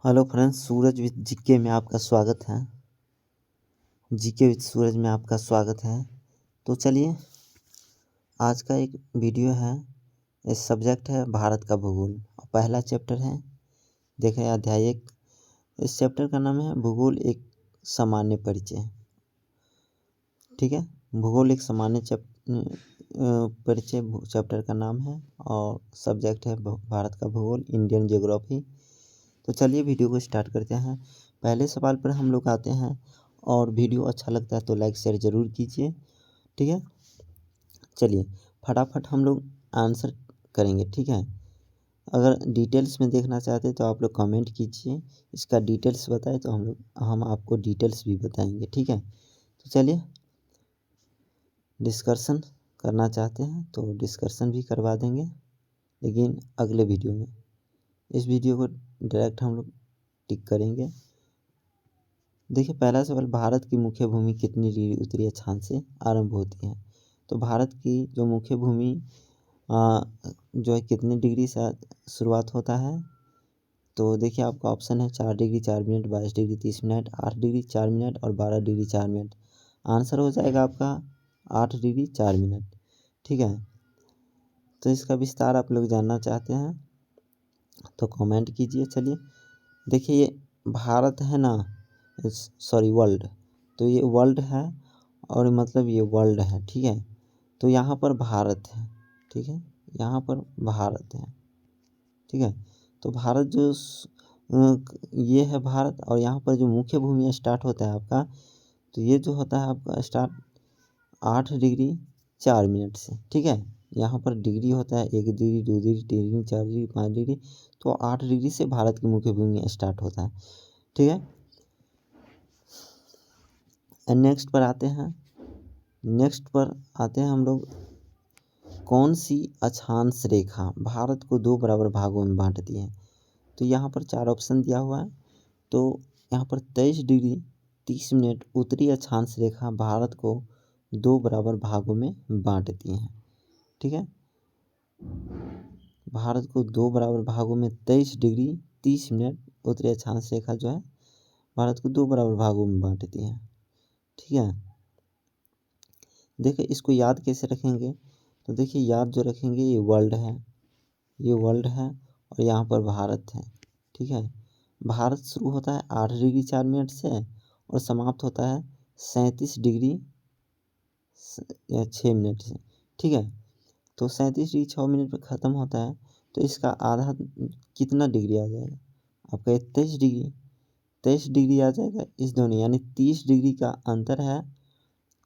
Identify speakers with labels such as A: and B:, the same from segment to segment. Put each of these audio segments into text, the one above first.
A: Hello friends, Suraj with GK में आपका स्वागत है। जीके विद सूरज में आपका स्वागत है। तो चलिए, आज का एक वीडियो है। इस सब्जेक्ट है भारत का भूगोल। पहला चैप्टर है, देखें अध्याय 1। इस चैप्टर का नाम है भूगोल एक सामान्य परिचय। ठीक है, भूगोल एक सामान्य परिचय चैप्टर का नाम है और सब्जेक्ट है भारत का भूगोल, इंडियन ज्योग्राफी। तो चलिए वीडियो को स्टार्ट करते हैं। पहले सवाल पर हम लोग आते हैं और वीडियो अच्छा लगता है तो लाइक शेयर ज़रूर कीजिए। ठीक है, चलिए फटाफट हम लोग आंसर करेंगे। ठीक है, अगर डिटेल्स में देखना चाहते हैं तो आप लोग कमेंट कीजिए, इसका डिटेल्स बताएं तो हम आपको डिटेल्स भी बताएंगे। ठीक है, तो चलिए डिस्कशन करना चाहते हैं तो डिस्कशन भी करवा देंगे, लेकिन अगले वीडियो में। इस वीडियो को डायरेक्ट हम लोग टिक करेंगे। देखिए पहला सवाल, भारत की मुख्य भूमि कितनी डिग्री उत्तरी अक्षांश से आरंभ होती है। तो भारत की जो मुख्य भूमि जो है कितने डिग्री से शुरुआत होता है। तो देखिए आपका ऑप्शन है 4 degree 4 minute, 22 degree 30 minute, 8 degree 4 minute और 12 डिग्री 4 मिनट। आंसर हो जाएगा आपका 8 डिग्री 4 मिनट। ठीक है, तो इसका विस्तार आप लोग जानना चाहते हैं तो कमेंट कीजिए। चलिए देखिए, ये भारत है ना, सॉरी वर्ल्ड, तो ये वर्ल्ड है और मतलब ये वर्ल्ड है। ठीक है, तो यहाँ पर भारत है। ठीक है, यहाँ पर भारत है। ठीक है, तो भारत जो ये है भारत, और यहाँ पर जो मुख्य भूमि स्टार्ट होता है आपका, तो ये जो होता है आपका स्टार्ट 8 डिग्री 4 मिनट से। ठीक है, यहाँ पर डिग्री होता है 1 degree 2 degree 3 degree 4 degree 5 degree, तो 8 डिग्री से भारत की मुख्य भूमि स्टार्ट होता है। ठीक है, नेक्स्ट पर आते हैं। हम लोग, कौन सी अक्षांश रेखा भारत को 2 बराबर भागों में बांटती है। तो यहाँ पर 4 ऑप्शन दिया हुआ है। तो यहाँ पर 23 डिग्री 30 मिनट उत्तरी अक्षांश रेखा भारत को 2 बराबर भागों में बांटती है। ठीक है, भारत को 2 बराबर भागों में 23 डिग्री 30 मिनट उत्तरी अक्षांश रेखा जो है भारत को 2 बराबर भागों में बांटती है। ठीक है, देखिए इसको याद कैसे रखेंगे। तो देखिए याद जो रखेंगे, ये वर्ल्ड है, ये वर्ल्ड है और यहाँ पर भारत है। ठीक है, भारत शुरू होता है 8 डिग्री 4 मिनट से और समाप्त होता है 37 डिग्री या 6 मिनट से। ठीक है, तो 37 डिग्री 6 मिनट पर ख़त्म होता है, तो इसका आधा कितना डिग्री आ जाएगा आपका, 23 डिग्री आ जाएगा इस दोनों, यानी 30 डिग्री का अंतर है।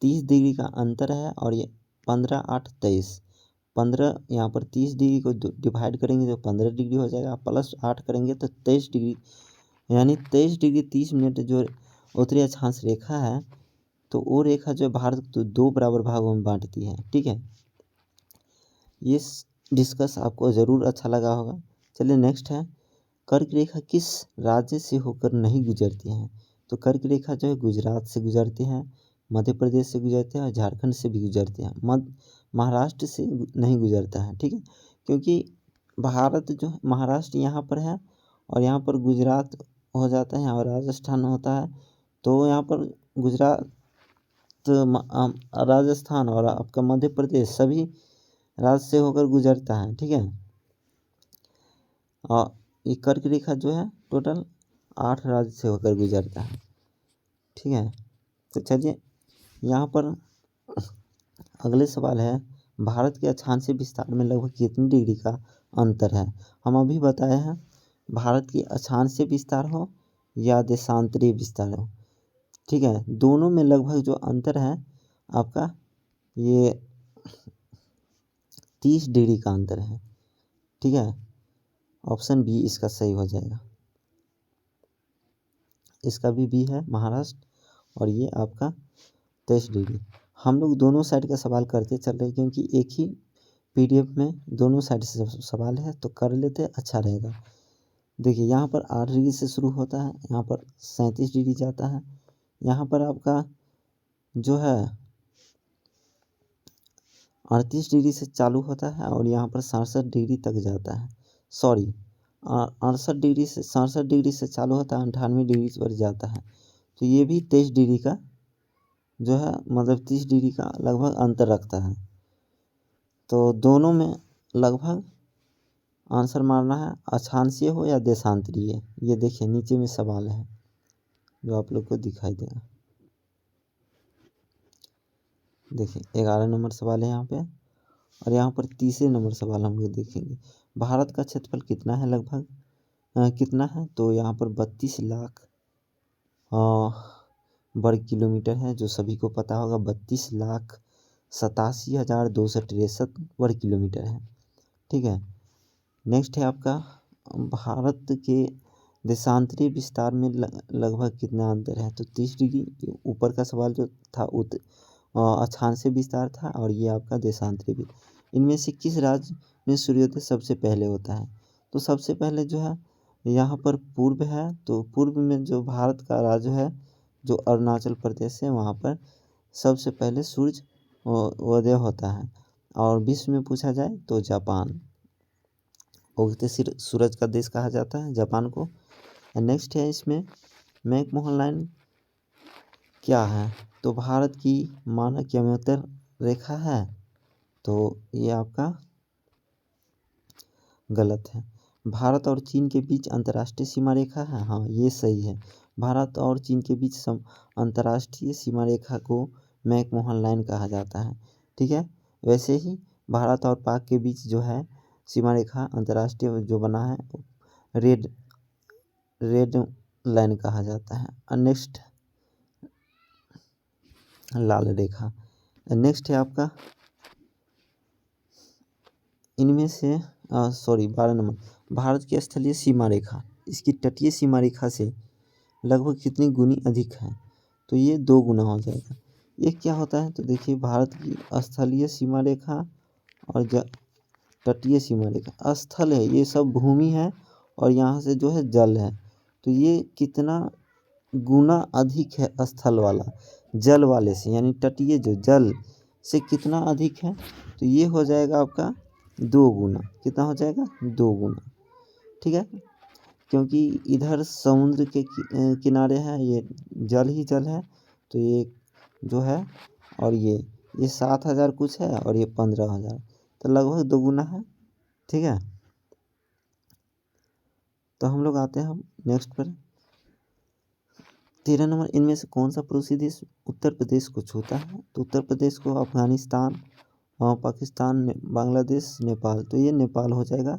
A: 30 डिग्री का अंतर है और ये 15 8 23, 15 यहाँ पर 30 डिग्री को डिवाइड करेंगे तो 15 डिग्री हो जाएगा, प्लस 8 करेंगे तो 23 डिग्री, यानी 23 डिग्री 30 मिनट जो उत्तरी अक्षांश रेखा है, तो वो रेखा जो भारत को 2 बराबर भागों में बांटती है। ठीक है, ये डिस्कस आपको ज़रूर अच्छा लगा होगा। चलिए नेक्स्ट है, कर्क रेखा किस राज्य से होकर नहीं गुजरती है। तो कर्क रेखा जो है गुजरात से गुजरती है, मध्य प्रदेश से गुजरते हैं और झारखंड से भी गुजरते हैं। महाराष्ट्र से नहीं गुजरता है। ठीक है, क्योंकि भारत जो है महाराष्ट्र यहाँ पर है और यहाँ पर गुजरात हो जाता है और राजस्थान होता है, तो यहाँ पर गुजरात राजस्थान और आपका मध्य प्रदेश सभी राज्य से होकर गुजरता है। ठीक है, और ये कर्क रेखा जो है टोटल 8 राज्य से होकर गुजरता है। ठीक है, तो चलिए यहाँ पर अगले सवाल है, भारत के अक्षांशीय विस्तार में लगभग कितनी डिग्री का अंतर है। हम अभी बताए हैं, भारत की अक्षांशीय विस्तार हो या देशांतरीय विस्तार हो, ठीक है, दोनों में लगभग जो अंतर है आपका ये 30 डिग्री का अंतर है। ठीक है, ऑप्शन बी इसका सही हो जाएगा। इसका भी बी है महाराष्ट्र, और ये आपका 23 डिग्री। हम लोग दोनों साइड का सवाल करते चल रहे, क्योंकि एक ही पीडीएफ में दोनों साइड से सवाल है तो कर लेते, अच्छा रहेगा। देखिए यहाँ पर 8 डिग्री से शुरू होता है, यहाँ पर 37 डिग्री जाता है, यहाँ पर आपका जो है 38 डिग्री से चालू होता है और यहाँ पर 67 डिग्री तक जाता है। सॉरी, 67 डिग्री से चालू होता है, 98 डिग्री पर जाता है। तो ये भी 23 डिग्री का जो है मतलब 30 डिग्री का लगभग अंतर रखता है। तो दोनों में लगभग आंसर मारना है, अक्षांशीय हो या देशांतरीय। ये देखिए नीचे में सवाल है जो आप लोग को दिखाई देगा। देखिए 11 नंबर सवाल है यहाँ पे, और यहाँ पर तीसरे नंबर सवाल हम लोग देखेंगे। भारत का क्षेत्रफल कितना है लगभग कितना है, तो यहाँ पर 32 लाख वर्ग किलोमीटर है, जो सभी को पता होगा। 32,87,263 वर्ग किलोमीटर है, ठीक है। नेक्स्ट है आपका भारत के देशांतरीय विस्तार में लगभग कितना अंतर है, तो 30 डिग्री। ऊपर का सवाल जो था अक्षांशीय विस्तार था, और ये आपका देशांतरीय। इनमें से किस राज्य में सूर्योदय सबसे पहले होता है, तो सबसे पहले जो है यहाँ पर पूर्व है। तो पूर्व में जो भारत का राज्य है जो अरुणाचल प्रदेश है, वहाँ पर सबसे पहले सूर्य उदय होता है। और विश्व में पूछा जाए तो जापान, उगते सूरज का देश कहा जाता है जापान को। नेक्स्ट है इसमें मैकमोहन लाइन क्या है, तो भारत की मानक यमोत्तर रेखा है, तो ये आपका गलत है। भारत और चीन के बीच अंतर्राष्ट्रीय सीमा रेखा है, हाँ ये सही है। भारत और चीन के बीच अंतर्राष्ट्रीय सीमा रेखा को मैकमोहन लाइन कहा जाता है, ठीक है। वैसे ही भारत और पाक के बीच जो है सीमा रेखा अंतर्राष्ट्रीय जो बना है रेड लाइन कहा जाता है। और नेक्स्ट लाल रेखा। नेक्स्ट है आपका इनमें से 12 नंबर, भारत की स्थलीय सीमा रेखा इसकी तटीय सीमा रेखा से लगभग कितनी गुनी अधिक है, तो ये 2 गुना हो जाएगा। ये क्या होता है, तो देखिए भारत की स्थलीय सीमा रेखा और तटीय सीमा रेखा। स्थल है ये सब भूमि है, और यहाँ से जो है जल है, तो ये कितना गुना अधिक है स्थल वाला जल वाले से, यानी तटीय जो जल से कितना अधिक है, तो ये हो जाएगा आपका 2 गुना। कितना हो जाएगा 2 गुना, ठीक है। क्योंकि इधर समुद्र के किनारे है, ये जल ही जल है, तो ये जो है और ये 7,000 कुछ है और ये 15,000, तो लगभग 2 गुना है, ठीक है। तो हम लोग आते हैं हम नेक्स्ट पर 13 नंबर, इनमें से कौन सा पड़ोसी देश उत्तर प्रदेश को छूता है, तो उत्तर प्रदेश को अफगानिस्तान पाकिस्तान बांग्लादेश नेपाल, तो ये नेपाल हो जाएगा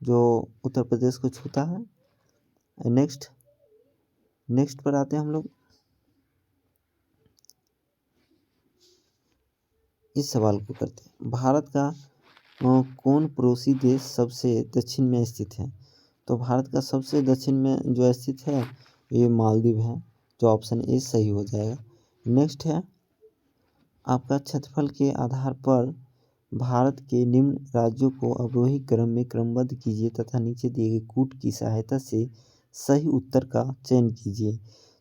A: जो उत्तर प्रदेश को छूता है। नेक्स्ट पर आते हैं हम लोग इस सवाल को करते हैं। भारत का कौन पड़ोसी देश सबसे दक्षिण में स्थित है, तो भारत का सबसे दक्षिण में जो स्थित है ये मालदीव है, जो ऑप्शन ए सही हो जाएगा। नेक्स्ट है आपका क्षेत्रफल के आधार पर भारत के निम्न राज्यों को अवरोही क्रम में क्रमबद्ध कीजिए तथा नीचे दिए गए कूट की सहायता से सही उत्तर का चयन कीजिए।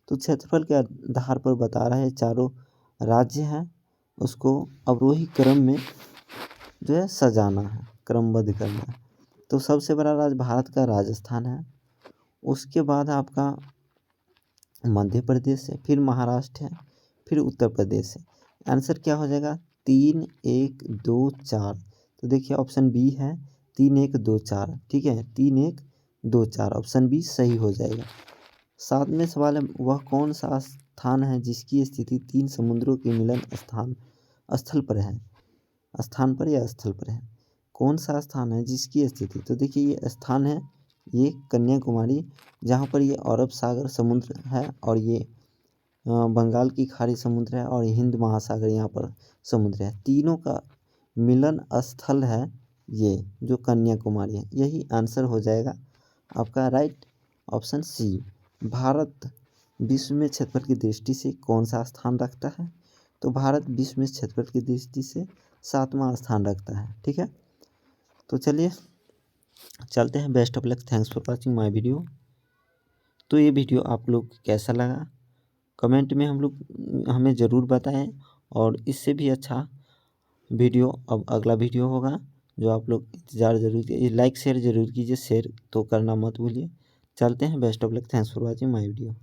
A: तो क्षेत्रफल के आधार पर बता रहा है चारों राज्य हैं उसको अवरोही क्रम में जो है सजाना है, क्रमबद्ध करना है। तो सबसे बड़ा राज्य भारत का राजस्थान है, उसके बाद आपका मध्य प्रदेश है, फिर महाराष्ट्र है, फिर उत्तर प्रदेश है। आंसर क्या हो जाएगा 3 1 2 4, तो देखिए ऑप्शन बी है 3 1 2 4, ठीक है 3 1 2 4 ऑप्शन बी सही हो जाएगा। 7वें सवाल है वह कौन सा स्थान है जिसकी स्थिति 3 समुद्रों के मिलन स्थल पर है, स्थान पर या स्थल पर है, कौन सा स्थान है जिसकी स्थिति, तो देखिए ये स्थान है ये कन्याकुमारी, जहाँ पर ये अरब सागर समुद्र है और ये बंगाल की खाड़ी समुद्र है और हिंद महासागर यहाँ पर समुद्र है, तीनों का मिलन स्थल है ये जो कन्याकुमारी है। यही आंसर हो जाएगा आपका राइट ऑप्शन सी। भारत विश्व में क्षेत्रफल की दृष्टि से कौन सा स्थान रखता है, तो भारत विश्व में क्षेत्रफल की दृष्टि से 7वां स्थान रखता है, ठीक है। तो चलिए चलते हैं, best of luck, thanks for watching my video. तो ये वीडियो आप लोग कैसा लगा कमेंट में हमें ज़रूर बताएं, और इससे भी अच्छा वीडियो अब अगला वीडियो होगा जो आप लोग इंतज़ार ज़रूर कीजिए, लाइक शेयर ज़रूर कीजिए, शेयर तो करना मत भूलिए। चलते हैं, best of luck, thanks for watching my video.